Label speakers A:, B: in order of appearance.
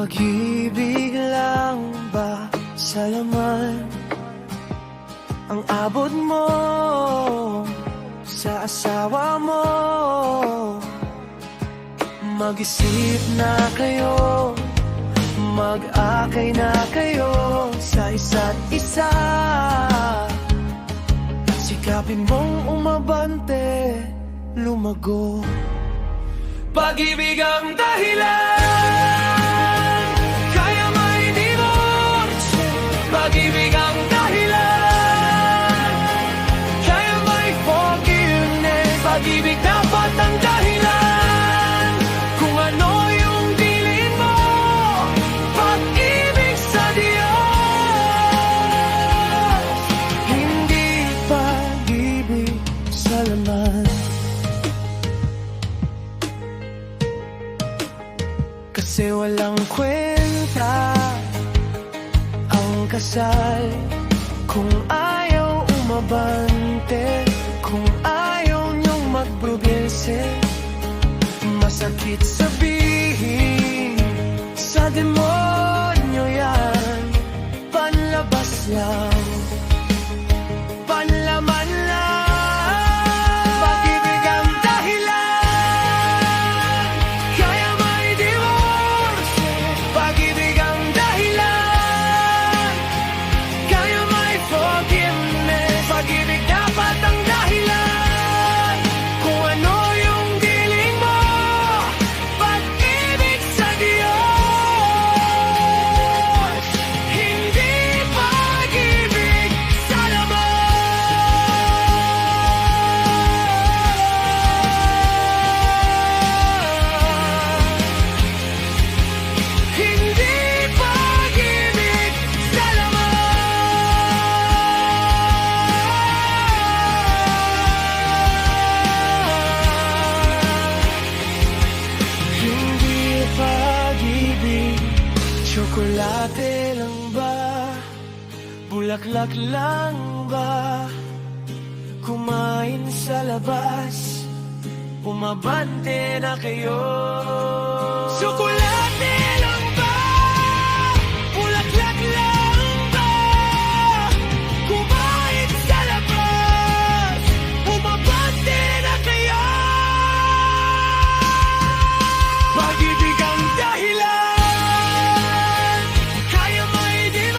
A: Pag-ibig lang ba sa laman ang abot mo sa asawa mo? Mag-isip na kayo, mag-akay na kayo sa isa't isa. Sikapin mong umabante, lumago. Pag-ibig ang dahilan, kaya may divorce. Pag-ibig ang dahilan, kaya may forgiveness. Pag-ibig dapat ang dahilan kung ano yung dilin mo. Pag-ibig sa Diyos, hindi pag-ibig sa laman. Kasi walang kwenta ang kasal kung ayaw umabante, kung ayaw niyong magprobense. Masakit sabihin, sa demonyo yan, panlabas lang, panlaman lang. Pag-ibig ang dahilan, kaya may divorce. Pag-ibig ang dahilan, kaya may forgiveness. Pag-ibig dapat ang dahilan kung ano yung diling mo. Pag-ibig sa Diyos, hindi pag-ibig sa laman. Hindi pag-ibig sa laman. Hindi pag-ibig. Tsokolate lang ba? Bulaklak lang ba? Kumain sa labas, umabante na kayo. Tsokolate